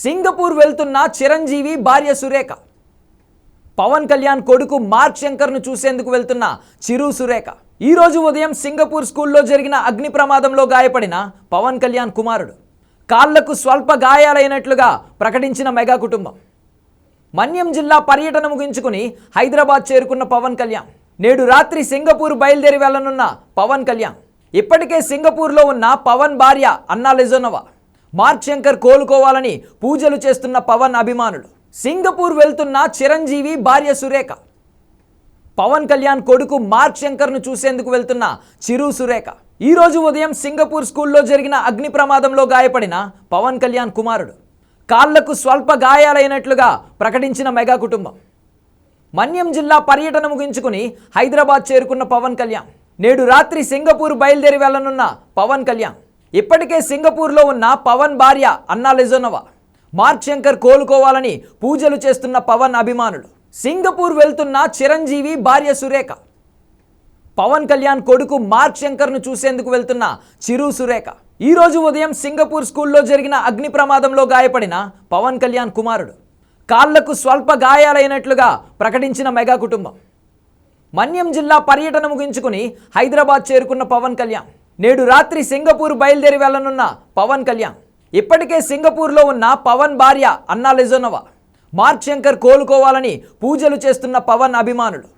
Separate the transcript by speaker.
Speaker 1: Singapore వెళ్తున్న చిరంజీవి భార్య సురేఖ. పవన్ కళ్యాణ్ కొడుకు మార్క్ శంకర్ను చూసేందుకు వెళ్తున్న చిరు సురేఖ ఈ రోజు ఉదయం సింగపూర్ స్కూల్లో జరిగిన అగ్ని ప్రమాదంలో గాయపడిన పవన్ కళ్యాణ్ కుమారుడు. కాళ్లకు స్వల్ప గాయాలైనట్లుగా ప్రకటించిన మెగా కుటుంబం. మన్యం జిల్లా పర్యటన ముగించుకుని హైదరాబాద్ చేరుకున్న పవన్ కళ్యాణ్ నేడు రాత్రి సింగపూర్ బయలుదేరి వెళ్లనున్న పవన్ కళ్యాణ్ ఇప్పటికే సింగపూర్లో ఉన్న పవన్ భార్య అన్నా లెజోనోవా, మార్క్ శంకర్ కోలుకోవాలని పూజలు చేస్తున్న పవన్ అభిమానులు. సింగపూర్ వెళ్తున్న చిరంజీవి భార్య సురేఖ. పవన్ కళ్యాణ్ కొడుకు మార్క్ శంకర్ను చూసేందుకు వెళ్తున్న చిరు సురేఖ ఈ రోజు ఉదయం సింగపూర్ స్కూల్లో జరిగిన అగ్ని ప్రమాదంలో గాయపడిన పవన్ కళ్యాణ్ కుమారుడు. కాళ్లకు స్వల్ప గాయాలైనట్లుగా ప్రకటించిన మెగా కుటుంబం. మన్యం జిల్లా పర్యటన ముగించుకుని హైదరాబాద్ చేరుకున్న పవన్ కళ్యాణ్ నేడు రాత్రి సింగపూర్ బయలుదేరి వెళ్లనున్న పవన్ కళ్యాణ్ ఇప్పటికే సింగపూర్లో ఉన్న పవన్ భార్య అన్నా లెజోనోవా, మార్క్ శంకర్ కోలుకోవాలని పూజలు చేస్తున్న పవన్ అభిమానులు. సింగపూర్ వెళ్తున్న చిరంజీవి భార్య సురేఖ. పవన్ కళ్యాణ్ కొడుకు మార్క్ శంకర్ను చూసేందుకు వెళ్తున్న చిరు సురేఖ ఈ రోజు ఉదయం సింగపూర్ స్కూల్లో జరిగిన అగ్ని ప్రమాదంలో గాయపడిన పవన్ కళ్యాణ్ కుమారుడు. కాళ్లకు స్వల్ప గాయాలైనట్లుగా ప్రకటించిన మెగా కుటుంబం. మన్యం జిల్లా పర్యటన ముగించుకుని హైదరాబాద్ చేరుకున్న పవన్ కళ్యాణ్ నేడు రాత్రి సింగపూర్ బయలుదేరి వెళ్లనున్న పవన్ కళ్యాణ్ ఇప్పటికే సింగపూర్లో ఉన్న పవన్ భార్య అన్నా లెజోనోవా, మార్క్ శంకర్ కోలుకోవాలని పూజలు చేస్తున్న పవన్ అభిమానులు.